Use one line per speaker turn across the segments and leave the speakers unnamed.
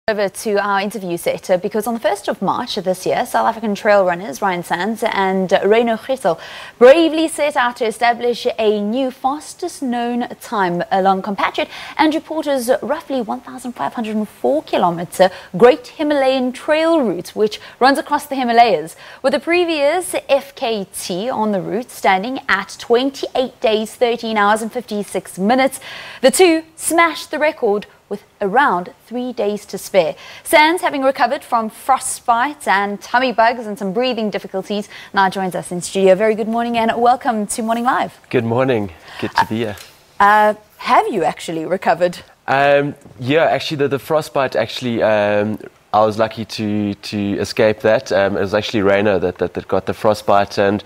Over to our interview set because on the 1st of March this year, South African trail runners Ryno and Ryno Griesel bravely set out to establish a new fastest known time along compatriot and reporters roughly 1,504 kilometer Great Himalayan Trail Route, which runs across the Himalayas, with the previous FKT on the route standing at 28 days, 13 hours and 56 minutes. The two smashed the record with around 3 days to spare. Sands, having recovered from frostbite and tummy bugs and some breathing difficulties, now joins us in studio. Very good morning and welcome to Morning Live.
Good morning. Good to be here.
Have you actually recovered?
Yeah, actually the frostbite actually, I was lucky to escape that. It was actually Ryno that got the frostbite, and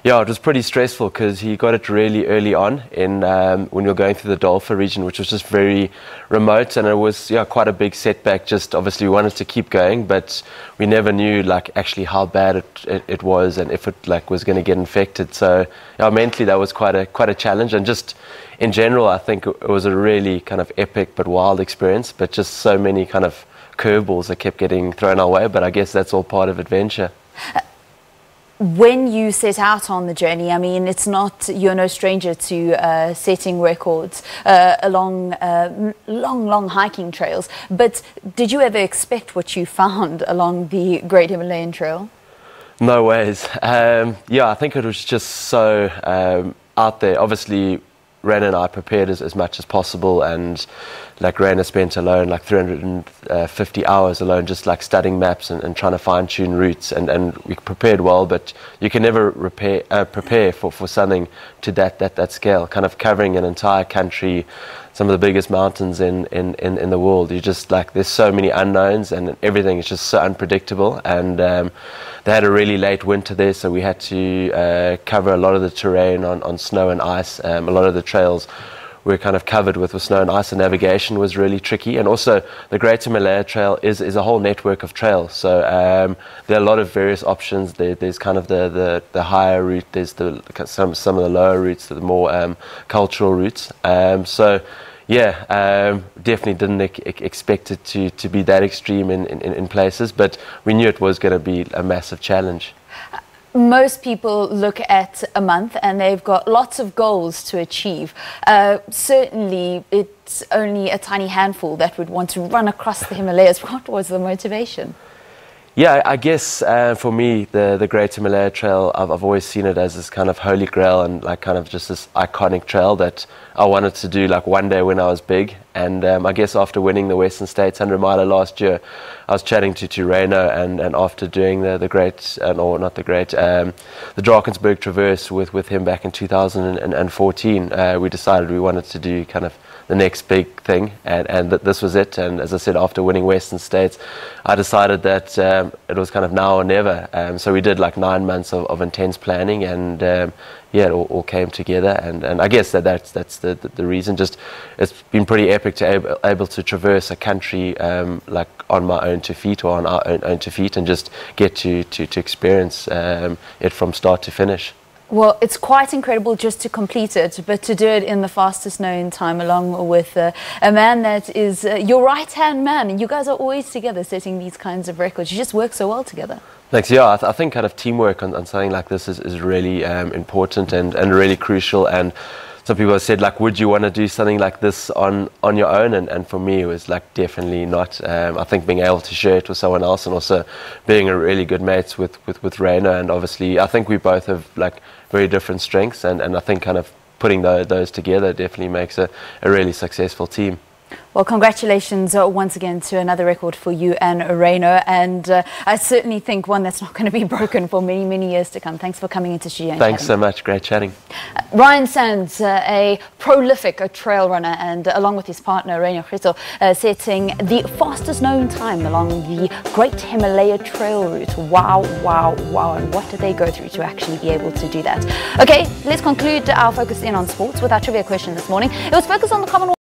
yeah, it was pretty stressful because he got it really early on in when we were going through the Dolpha region, which was just very remote, and it was quite a big setback. Just obviously we wanted to keep going, but we never knew actually how bad it was and if it was going to get infected. So mentally that was quite a challenge, and just in general I think it was a really kind of epic but wild experience, but just so many kind of curveballs that kept getting thrown our way, but I guess that's all part of adventure.
When you set out on the journey, I mean, you're no stranger to setting records along long hiking trails, but did you ever expect what you found along the Great Himalayan Trail?
No ways. I think it was just so out there. Obviously Ryno and I prepared as much as possible, and Ryno spent alone 350 hours alone just studying maps and trying to fine-tune routes, and we prepared well, but you can never prepare for something to that scale, kind of covering an entire country, some of the biggest mountains in the world. You just there's so many unknowns and everything is just so unpredictable, and they had a really late winter there, so we had to cover a lot of the terrain on snow and ice. A lot of the trails were kind of covered with snow and ice, and navigation was really tricky. And also the Great Himalaya Trail is a whole network of trails, so there are a lot of various options. There's kind of the higher route, there's some of the lower routes, the more cultural routes. Definitely didn't expect it to be that extreme in places, but we knew it was going to be a massive challenge.
Most people look at a month and they've got lots of goals to achieve. Certainly it's only a tiny handful that would want to run across the Himalayas. What was the motivation?
Yeah, I guess for me, the Great Himalaya Trail, I've always seen it as this kind of holy grail and kind of just this iconic trail that I wanted to do one day when I was big. And I guess after winning the Western States 100 miler last year, I was chatting to Ryno, and after doing the Drakensberg Traverse with him back in 2014, we decided we wanted to do kind of the next big thing, and this was it. And as I said, after winning Western States, I decided that it was kind of now or never. So we did 9 months of intense planning, and it all came together. And I guess that's the reason. Just it's been pretty epic to able to traverse a country on my own 2 feet, or on our own 2 feet, and just get to experience it from start to finish.
Well, it's quite incredible just to complete it, but to do it in the fastest known time along with a man that is your right-hand man. You guys are always together setting these kinds of records. You just work so well together.
Thanks. Yeah, I think kind of teamwork on something like this is really important and really crucial. And some people have said, would you want to do something like this on your own? And for me, it was definitely not. I think being able to share it with someone else, and also being a really good mates with Ryno, and obviously I think we both have very different strengths, and I think kind of putting those together definitely makes a really successful team.
Well, congratulations once again to another record for you and Ryno, and I certainly think one that's not going to be broken for many, many years to come. Thanks for coming into studio.
Thanks so much. Great chatting.
Ryno, a prolific trail runner, and along with his partner Ryno Griesel, setting the fastest known time along the Great Himalaya Trail Route. Wow, wow, wow. And what did they go through to actually be able to do that? Okay, let's conclude our focus in on sports with our trivia question this morning. It was focused on the Commonwealth.